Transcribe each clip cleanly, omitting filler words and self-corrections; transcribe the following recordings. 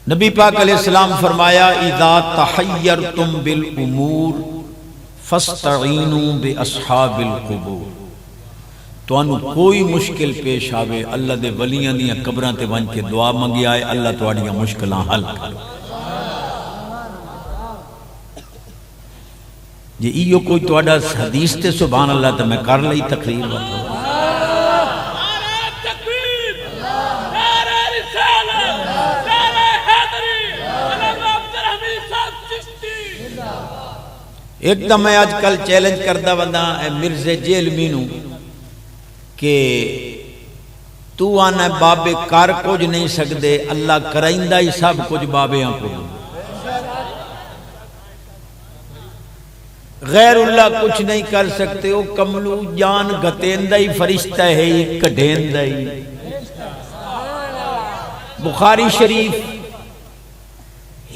نبی پاک علیہ السلام فرمایا اذا تحیرتم بالامور فاستعینوا باصحاب القبور، تانوں کوئی مشکل پیش آوے اللہ دے ولیاں دیاں قبراں تے ون کے دعا منگی آئے، اللہ تواڈیاں مشکلاں حل کرے۔ جی ایو کوئی تواڈا حدیث تے سبحان اللہ تے میں کر لئی تقریر وقت ایک دم میں آج کل چیلنج کردہ بندہ اے مرزے جیلمی نو کہ تو آنا بابے کار کچھ نہیں سکدے، اللہ کرائندہ ہی سب کچھ بابے آن کو، غیر اللہ کچھ نہیں کر سکتے ہو، کملو جان گتیندہ ہی فرشتہ ہے ہی کڑھیندہ ہی۔ بخاری شریف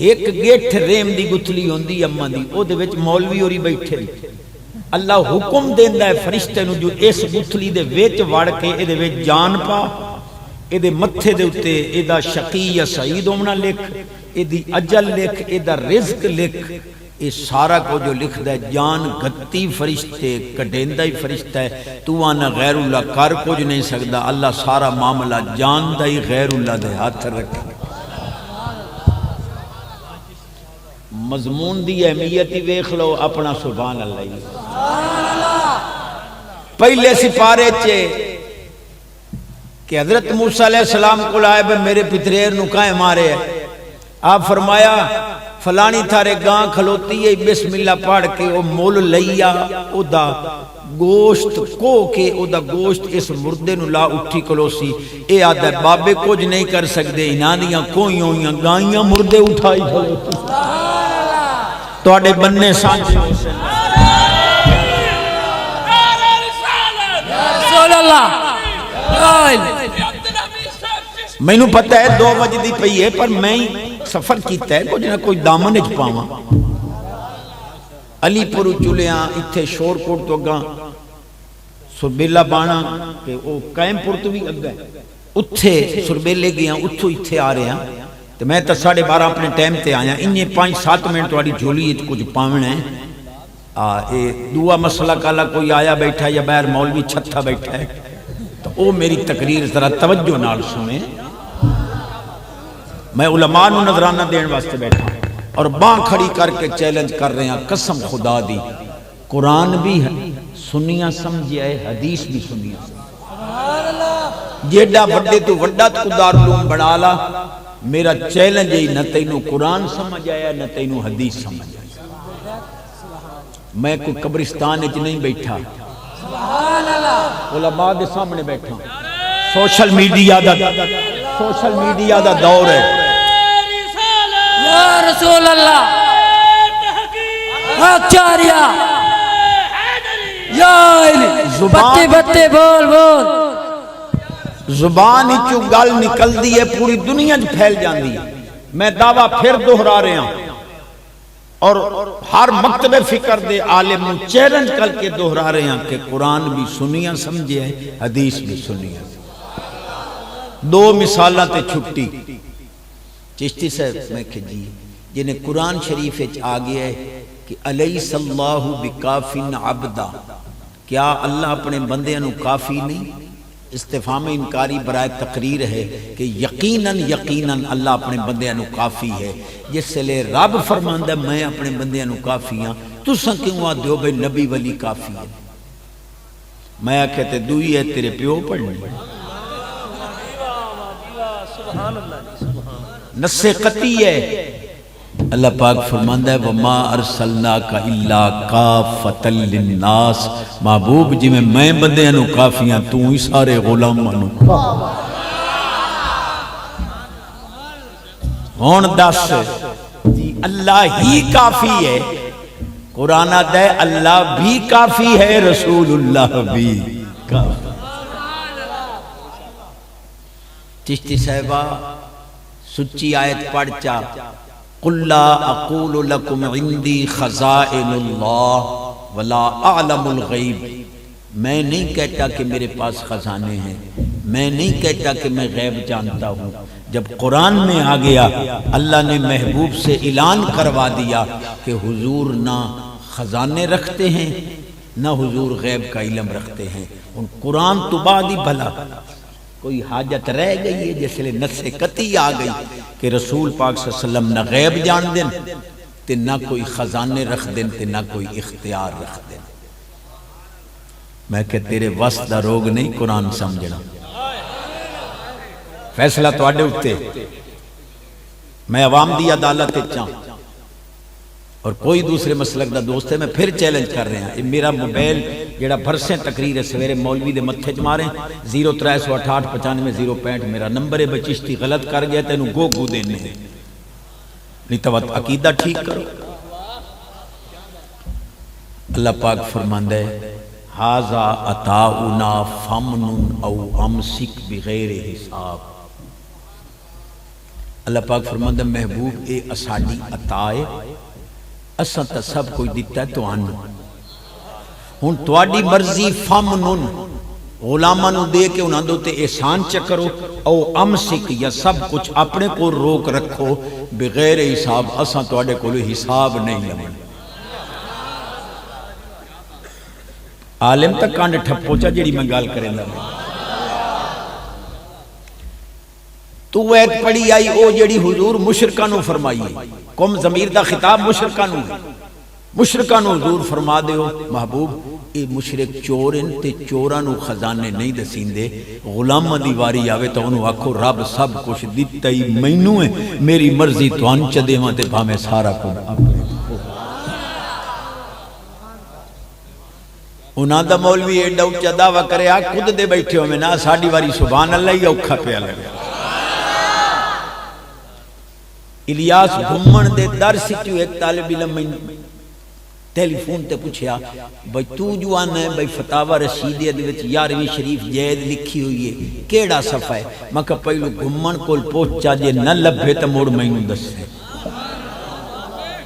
ایک گیٹھ ریم دی گتھلی ہوندی اماں دی، او دے وچ مولوی ہوری بیٹھے اللہ حکم دیندہ ہے فرشتے نو جو اس گتھلی دے وچ وڑ کے اے دے وچ جان پا، اے دے متھے دے اتے اے دا شقی یا سعید ہونا لکھ، اے دی اجل لکھ، اے دا رزق لکھ، اے سارا کو جو لکھ دے جان گتی فرشتے کٹیندہ ہی فرشتہ ہے، تو آنا غیر اللہ کر کچھ نہیں سکتا، اللہ سارا معاملہ جان دا ہی غیر اللہ دے ہاتھ رکھے۔ مضمون دی اہمیت ہی ویکھ لو اپنا سبحان اللہ۔ پہلے سپارے چے کہ حضرت موسیٰ علیہ السلام کو لائے بے میرے پتریر نکائے مارے ہیں، آپ فرمایا فلانی تھارے گاں کھلوتی ہے بسم اللہ پڑھ کے او مول لیا او دا گوشت کو کے او دا گوشت اس مردے نو لا اٹھی کلوسی، اے آدھا بابے کچھ نہیں کر سکتے، انہاں کوئی ہوئیاں گائیاں مردے اٹھائی کھلوتی تو آڑے بننے سانچے میں نو پتہ ہے 2 وجدی پئی ہے پر میں سفر کیتا ہے کچھ نہ کوئی دامن اچ پاواں، علی پورو چلیاں اتھے شور کوٹ تو گاں سربیلا بانا کہ وہ قائم پور تو بھی اگا ہے اتھے سربیلے گیا اتھو اتھے آ رہے ہیں تو میں تا 12:30 اپنے ٹائم تے آیا، انہیں 5-7 منٹ والی جھولی کچھ پاونا ہے، دعا مسئلہ کالا کوئی آیا بیٹھا یا باہر مولوی چھتا بیٹھا ہے تو وہ میری تقریر ذرا توجہ نال سنیں، میں علماء نو نظرانہ دین واسطے بیٹھا اور باں کھڑی کر کے چیلنج کر رہے ہیں، قسم خدا دی قرآن بھی سنیاں سمجھے ہے حدیث بھی سنیاں سمجھے، جیڈا بڑے تو وڈا تو دارالعلوم بڑھا لا، میرا چیلنج ہے نہ تینوں قرآن سمجھ آیا نہ تینوں حدیث سمجھ آیا، میں کوئی قبرستان اچ نہیں بیٹھا، علماء دے سامنے بیٹھا، سوشل میڈیا دا دور ہے، یا رسول اللہ اچاریا یا علی بتے بتے بول بول، زبان چو گل نکل دی ہے پوری دنیا جو پھیل جان دی ہے، میں دعویٰ پھر دہرا رہے ہیں اور ہر مکتب فکر دے عالم چیلنج کر کے دہرا رہے ہیں کہ قرآن بھی سنیاں سمجھے ہے حدیث بھی سنیاں۔ 2 مثالات تے چھٹی چشتی صاحب میں کہ جی جنہیں قرآن شریف آگیا ہے کہ علیہ اللہ بکافن عبدہ، کیا اللہ اپنے بندے انو کافی نہیں؟ استفہام انکاری برائے تقریر ہے کہ یقیناً اللہ اپنے بندے انو کافی ہے، جس سے لے رب فرماندہ میں اپنے بندے انو کافی ہاں، تو سن کیوں دیو بے نبی ولی کافی ہے؟ میں کہتے دوئی ہے تیرے پیو پڑھنی نص قطعی ہے، اللہ پاک فرماندہ ہے وَمَا أَرْسَلْنَاكَ إِلَّا كَافَةً لِلنَّاسِ، محبوب جی میں بندے انو کافیاں تو ہی سارے غلام انو ہون دس جی اللہ ہی کافی ہے، قرآن دے اللہ بھی کافی ہے، رسول اللہ بھی کافی۔ چشتی صاحبہ سچی آیت پڑھ چا قُلْ لَا أَقُولُ لَكُمْ عِنْدِي خَزَائِنُ اللَّهِ وَلَا أَعْلَمُ الْغَيْبِ، میں نہیں کہتا کہ میرے پاس خزانے ہیں، میں نہیں کہتا کہ میں غیب جانتا ہوں، جب قرآن میں آ گیا اللہ نے محبوب سے اعلان کروا دیا کہ حضور نہ خزانے رکھتے ہیں نہ حضور غیب کا علم رکھتے ہیں. ان قرآن تو بعد ہی بھلا کوئی حاجت رہ گئی ہے جس لئے نص قطعی آ گئی کہ رسول پاک صلی اللہ علیہ وسلم نہ غیب جان دیں تے نہ کوئی خزانے رکھ دیں تے نہ کوئی اختیار رکھ دیں. میں کہ تیرے وسط دا روگ نہیں قرآن سمجھنا، فیصلہ تو آڈے اٹھتے. میں عوام دی عدالت چاہوں اور کوئی دوسرے مسلک دا دوست ہے، میں پھر چیلنج کر رہے ہیں. میرا موبائل جڑا برسیں تقریر ہے سویرے مولوی دے متھے چ ماریں 0368959065 میرا نمبر ہے. بچشتی غلط کر گیا تینوں گو دینے ہیں نہیں تو عقیدہ ٹھیک کرو. اللہ پاک فرماندہ ہے ھذا عطاؤنا فمنن او امسک بغیر حساب. اللہ پاک فرماندہ محبوب اے اساڈی عطا ہے، اساں تا سب کوئی دیتا ہے تو آنو. ہن تواڈی مرضی فمنن غلاماں نو دے کے انہاں دے تے احسان چکرو او امسک یا سب کچھ اپنے کو روک رکھو بغیر حساب. اساں تواڈے کول حساب نہیں لمن. عالم تک کانڈ ٹھپو چا جڑی میں گال کریں دا تو ایت پڑی آئی او جڑی حضور مشرکاں نو فرمائی قوم ضمیر دا خطاب مشرکاں نو حضور فرما دے ہو محبوب اے مشرک چور ان تے چوراں نو خزانے نہیں دسین دے. غلامہ دی واری آوے تو انہوں آکھو رب سب کچھ دیتا ہی مینوں ہے، میری مرضی تو انچ دے ماں تے بھامے سارا کن اپنے. انہاں دا مولوی ایڈا اچھا دعویٰ کرے آ خود دے بیٹھے ہو میں نا ساڑی واری سبحان اللہ ہی اوکھا پہ لگا. الیاس گھمن دے در سٹیو ایک طالب علم میں ٹیلی فون تے پوچھیا بھئی تو جو آنا ہے بھئی فتاوہ رشیدیہ دے وچ 11ویں شریف جید لکھی ہوئی ہے کیڑا صفحہ ہے؟ میں کہا پہلو گھمن کول پہنچا جے نہ لبھے تا موڑ مینوں دس ہے.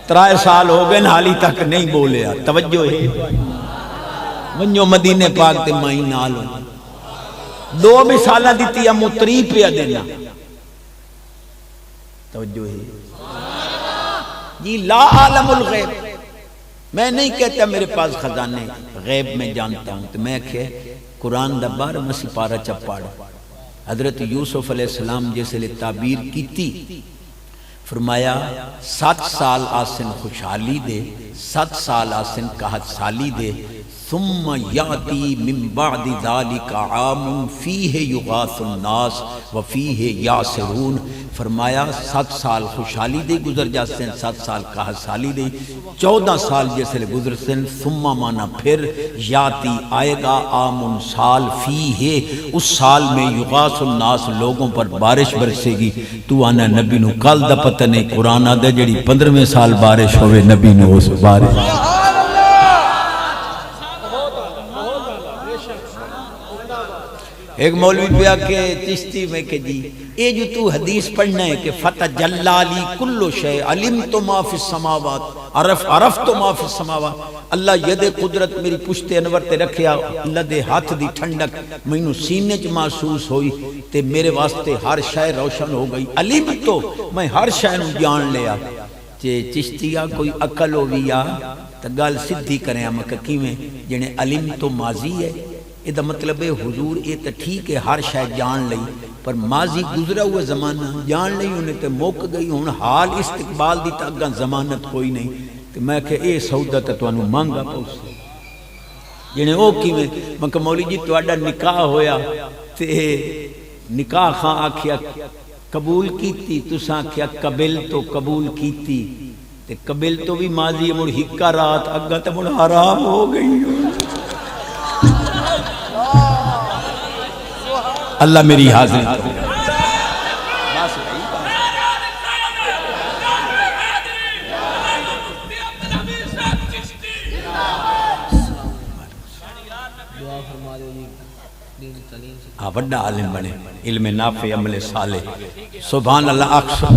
3 سال ہو گئے حالی تک نہیں بولے. توجہ ہے ونجو مدینے پاک تے مائی نالو 2 مثالہ دیتی یا متری پہ دینا. توجہ ہے جی لا عالم الغیب. میں نہیں کہتا میرے پاس خزانے غیب میں جانتا ہوں. تو میں کہ قرآن دا 12واں سپارہ چپاڑ حضرت یوسف علیہ السلام جیسے لئے تعبیر کی تھی فرمایا 7 سال آسن خوشحالی دے 7 سال آسن قحط سالی دے ثم یاتی من بعد ذالک عام فیہ یغاث الناس وفیہ یاسرون. فرمایا 7 سال خوشحالی دے گزر جاتے ہیں 7 سال قحط سالی دے 14 سال جیسے لے گزرتے ہیں. ثم مانا پھر یاتی آئے گا عام سال فیہ اس سال میں یغاث الناس لوگوں پر بارش برسے گی. تو آنا نبی نو کل دا پتہ نہیں قرآن آدھا جڑی 15ویں سال بارش ہوئے نبی نو اس بارش. ایک مولوی پیا کہ چشتی میں کہ جی اے جو تو حدیث پڑھنا ہے کہ فتح جلالی کلو شے علمت ما فی السماوات عرفت ما فی السماوات. اللہ ید قدرت میری پشت انور تے رکھیا اللہ دے ہاتھ دی ٹھنڈک مینوں سینے چ محسوس ہوئی تے میرے واسطے ہر شے روشن ہو گئی. علمت تو میں ہر شے نوں جان لیا. جے چشتیا کوئی عقل ہویا تے گل سدھی کرے ہم کہ کیویں جنے علم تو ماضی ہے یہ دا مطلب ہے حضور یہ تو ٹھیک ہے ہر شاید جان لئی پر ماضی گزرا ہوا زمانہ جان لئی انہیں تے موک گئی ہون حال استقبال دی تاگاں زمانت کوئی نہیں. تو میں کہ اے سودا تے توانوں مانگا پوسے جنہیں او کیویں میں کہ مولی جی تواڈا نکاح ہویا تے نکاح خاں آکھیا قبول کیتی تساں آکھیا قبل تو قبول کیتی تے قبل تو بھی ماضی مڑ ہکا رات اگا تے مڑ حرام ہو گئی. اللہ میری حاضر بڑا عالم بنے علم نافع عمل صالح سبحان اللہ. اکثر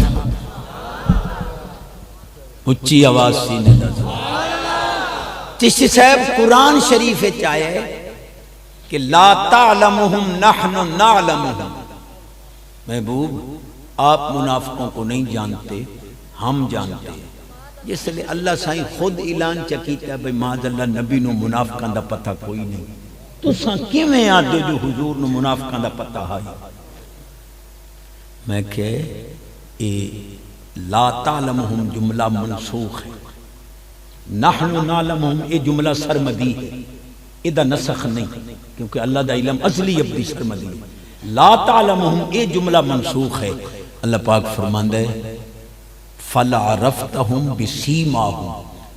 اچھی آواز سینے چشتی صاحب قرآن شریف چاہے کہ لا تعلمہم نحن نعلمہم. محبوب آپ منافقوں کو نہیں جانتے، ہم جانتے ہیں۔ جس لئے اللہ سائیں خود اعلان چکیتا ہے بھئی معاذ اللہ نبی نو منافقان دا پتہ کوئی نہیں، تو ساں کیویں آدھے جو حضور نو منافقان دا پتہ آئی؟ میں کہ اے لا تعلمہم جملہ منسوخ ہے، نحن نعلمہم اے جملہ سرمدی ہے، ادھا نسخ نہیں، کیونکہ اللہ دا علم ازلی ابدی سرمدی ہے۔ لا تعلمہم اے جملہ منسوخ ہے۔ اللہ پاک فرماندہ ہے فَلَعَرَفْتَهُمْ بِسِیمَاهُمْ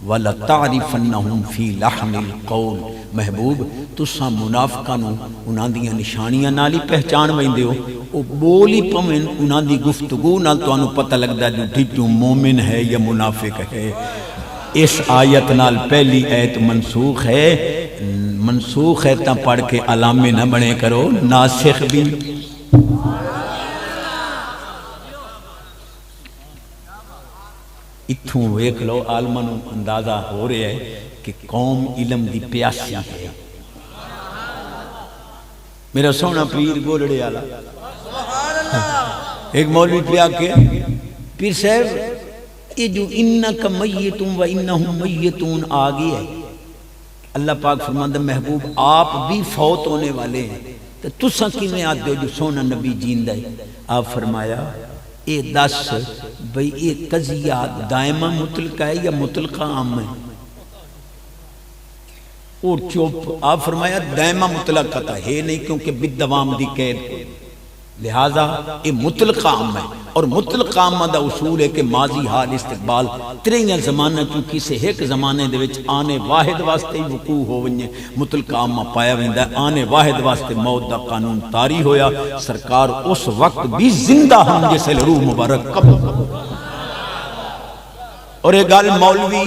وَلَتَعْرِفَنَّهُمْ فِي لَحْنِ الْقَوْلِ۔ محبوب تساں منافقاں نو انہاں دیاں نشانیاں نال ہی پہچان ویندے ہو، او بولی پویں انہاں دی گفتگو نال تانوں پتہ لگدا جو ڈھٹو مومن ہے یا منافق ہے۔ اس آیت نال پہلی آیت منسوخ ہے، منسوخ ہے تا پڑھ کے علامے نہ بنے کرو، ناسخ بھی۔ اتھوں ویکھ لو عالماں نوں اندازہ ہو رہا ہے کہ قوم علم دی پیاسی ہے۔ میرا سونا پیر گولڑے والا ایک مولوی پیا کے پیر صاحب یہ جو انکا میتون و انہم میتون آگے ہے، اللہ پاک فرماندہ محبوب آپ بھی فوت ہونے والے ہیں، تو تساں کیویں آتے ہو جو سونا نبی جیندہ ہے؟ آپ فرمایا اے دس بھئی اے قضیہ دائمہ مطلقہ ہے یا مطلقہ عام ہے؟ اور چوپ آپ فرمایا دائمہ مطلقہ تھا ہے نہیں، کیونکہ بالدوام دی قید، لہذا اے مطلقہ عام ہے۔ اور مطلقہ عام دا اصول ہے کہ ماضی حال استقبال تریاں زمانہ چونکہ سے ایک زمانے دے وچ آنے واحد واسطے ہی وقوع ہو ونجے مطلقہ عامہ پایا ویندا ہے، آنے واحد واسطے موت دا قانون طاری ہویا۔ سرکار اس وقت بھی زندہ ہم جیسے روح مبارک قبل، اور ایک گال مولوی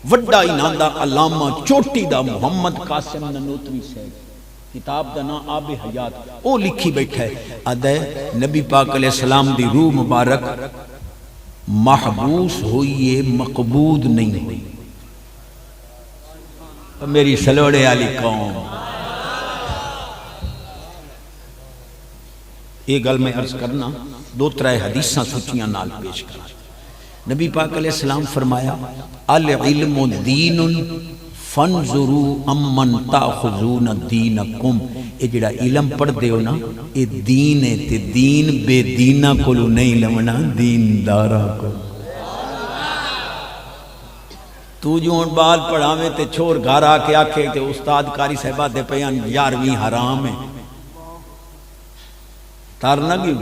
وڈا انہاں دا علامہ چوٹی دا محمد قاسم ننوتوی سے کتاب دا نا آب حیات او لکھی بیٹھا ہے، آدھے نبی پاک علیہ السلام دی روح مبارک محبوس ہوئی ہے، مقبود نہیں ہوئی۔ میری سلوڑے علی قوم، یہ گل میں عرض کرنا دو ترائے حدیثاں سچیاں نال پیش کرنا۔ نبی پاک علیہ السلام فرمایا العلم دین فانظروا امن تاخذون دینکم، اے جڑا علم پڑھ دے ہو نا اے دین ہے، تے دین بے دینہ کولو نہیں لونا، دیندارا کو۔ تو جو ان بال پڑھاویں تے چھوڑ گھر آ کے آکھے تے استاد کاری صاحبہ دے پیان یارویں حرام ہے، تار نہ گیو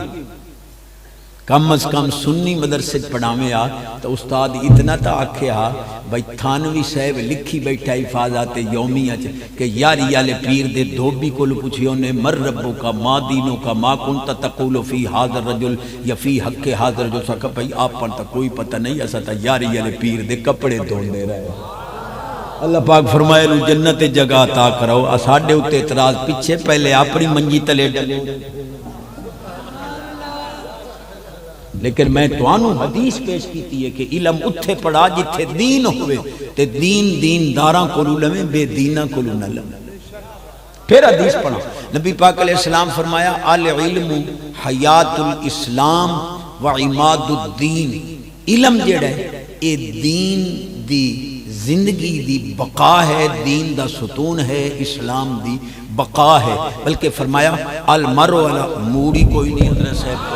کم از کم سنی مدرسے پڑھاویں آ تو استاد اتنا تا آکھے ہا بھائی تھانوی صاحب لکھی بیٹھا حفاظات یومیہ کہ یاری آلے پیر دے دھوبی کو پوچھیوں نے مر ربو کا ما دینوں کا ما کنتا تقولو فی حاضر رجل یا فی حق حاضر جو سکا بھائی آپ پر تا کوئی پتہ نہیں ایسا تا یاری آلے پیر دے کپڑے دھون دے رہے۔ اللہ پاک فرمائے لو جنت جگہ عطا کرو، اساڈے اتے اعتراض پیچھے پہلے اپنی منجی تلے ڈلے۔ لیکن میں توانو حدیث پیش کیتی ہے کہ علم اتھے پڑھا جتھے دین ہوئے، تے دین دینداراں کو لویں بے دینہ کو نہ لویں۔ پھر حدیث پڑھا، نبی پاک علیہ السلام فرمایا العلم حیات الاسلام و عماد الدین، علم جڑا ہے اے دین دی زندگی دی بقا ہے، دین دا ستون ہے، اسلام دی بقا ہے۔ بلکہ فرمایا المرء والا موڑی کوئی نہیں حضرت صاحب کو،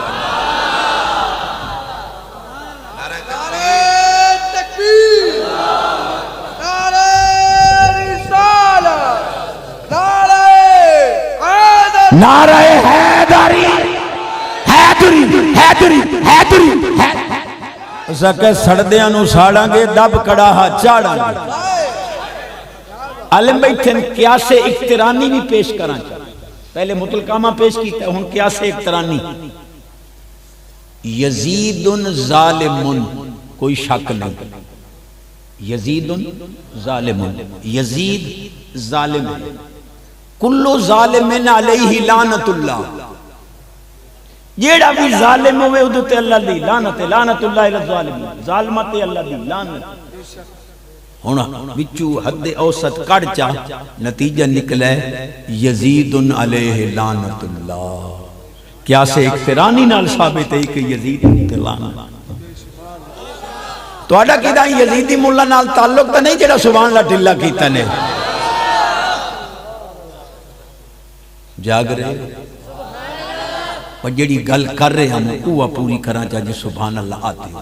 نعرہ حیدری حیدری حیدری حیدری اسا کہ سڑدیاں نو ساڑاں گے دب کڑاہا چاڑاں گے۔ علم بیٹھن قیاس اقترانی بھی پیش کران، پہلے مطلقامہ پیش کیتا ہے، ہن قیاس اقترانی۔ یزید ظالم، کوئی شک نہیں، یزید ظالم، یزید ظالم ہے، کلو ظالم علیہ لعنت اللہ، جیڑا بھی ظالم ہوئے ادھتے اللہ دی لعنت، لعنت اللہ علیہ الظالم، ظالمت اللہ دی لعنت۔ ہونا بچو حد اوسط کڑ چا نتیجہ نکلے یزید علیہ لعنت اللہ، کیا سے اقترانی نال ثابت ہے کہ یزید تلان تو اڈا کیدا یزیدی مولا نال تعلق تا نہیں جڑا سبحان اللہ ٹلا کیتا نے جاگ رہے اور جڑی گل کر رہے ہم وہ پوری کرا چاہیے سبحان اللہ آتے ہو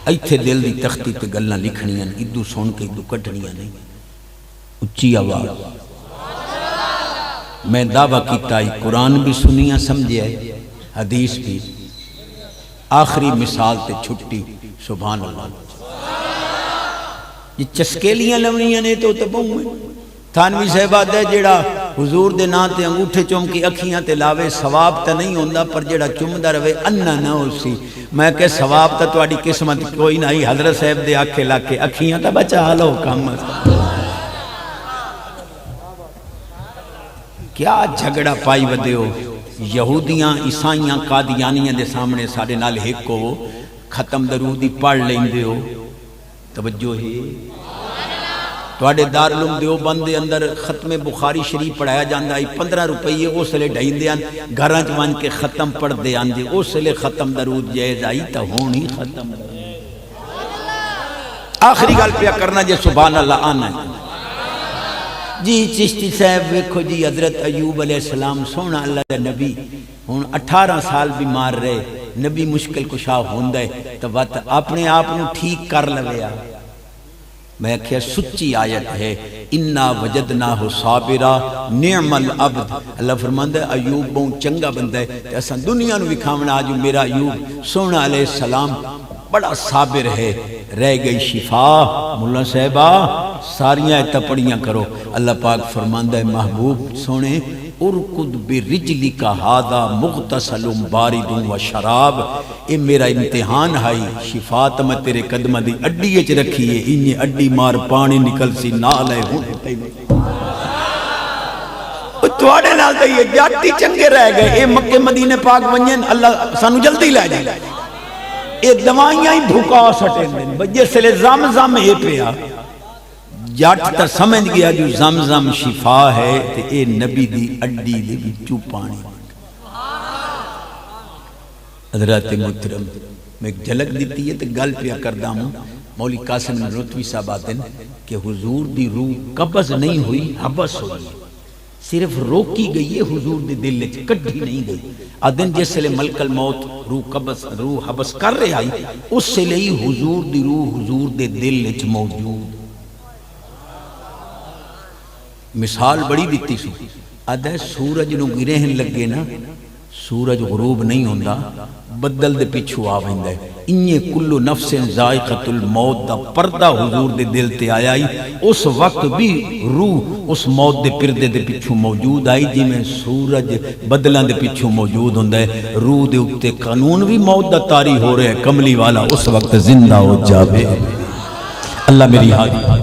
ایتھے دل دی تختی تے گلاں لکھنیاں ادو سن کے ادو کٹنیاں نہیں اچھی آواز میں دعویٰ کیتا ہے قرآن بھی سنیاں سمجھے ہے حدیث بھی آخری مثال تے چھٹی سبحان اللہ یہ چسکیلیاں لونیاں نے تو تبوں میں تھانوی صاحبہ دے جیڑا حضور دے نا تے انگوٹھے چوم کی اکھیاں تے لاوے ثواب تا نہیں ہوندہ پر جیڑا چومدہ روے انہ نہ ہو سی میں کہ ثواب تا تو آڑی قسمت کوئی نہیں حضرت صاحب دے آکھے لاکے اکھیاں تا بچا حالو کام کیا جھگڑا پائی ودے ہو یہودیاں عیسائیاں قادیانیاں دے سامنے ساڑے نال ایک کو ختم درودی پڑھ لیں دے ہو توجہ ہے توڑے دارالعلوم دیوبند دے اندر ختم بخاری شریف پڑھایا جاندہ ہے 15 روپئے اس لئے ڈھائیں دے آن گھرانچ وان کے ختم پڑھ دے آن دے اس لئے ختم درود جائز آئی تا ہونی ختم آخری گال پیا کرنا جے سبحان اللہ آنا ہے جی چشتی صاحب ویکھو جی حضرت ایوب علیہ السلام سونا اللہ دے نبی ہون 18 سال بیمار رہے نبی مشکل کشا ہوندہ ہے تو وقت اپنے آپنوں ٹھیک کر لویا میں کہا سچی آیت ہے اِنَّا وَجَدْنَاهُ صَابِرًا نِعْمَ الْعَبْدِ اللہ فرماندہ ہے ایوب بہت چنگا بندہ ہے ایسا دنیا نو وکھاونا آجو میرا ایوب سونا علیہ السلام بڑا صابر ہے رہ گئی شفا مولا صاحبہ ساریاں تپڑیاں کرو اللہ پاک فرماندہ ہے محبوب سونے ارکد برجلک ہذا مغتسل بارد و شراب اے میرا امتحان ہائی شفاعت میں تیرے قدمہ دی اڈی اچ رکھی ہے انہیں اڈی مار پانی نکل سی نال ہے توڑے نال تے یہ جاتی چنگے رہ گئے اے مکہ مدینے پاک ونجن اللہ سانو جلدی لے جائے اے دوائیاں ہی بھوکا سٹیں دیں بجے سے لے زم اے پیا جاٹ تا سمجھ گیا جو زمزم شفا ہے تے اے نبی دی اڈی دی بچو پانی حضرات محترم میں ایک جھلک دیتی ہے تے گل پیا کردہ ہوں مولی قاسم نروتوی صاحب آتے ہیں کہ حضور دی روح قبض نہیں ہوئی حبس ہوئی صرف روکی گئی ہے حضور دی دل لے کٹھی نہیں گئی آدن جس لئے ملک الموت روح حبس کر رہے آئی اس سے لئے حضور دی روح حضور دے دل لے موجود مثال بڑی دیتی سو آدھے سورج نو گرہن لگے نا سورج غروب نہیں ہوندہ بدل دے پیچھو آوہندہ ہے انہی کلو نفس ذائقت الموت دا پردہ حضور دے دل تے آیا ہی اس وقت بھی روح اس موت دے پردے دے پیچھو موجود آئی جی میں سورج بدلان دے پیچھو موجود ہوندہ ہے روح دے اکتے قانون بھی موت دا تاری ہو رہے ہیں کملی والا اس وقت زندہ ہو جاوے اللہ میری حاضر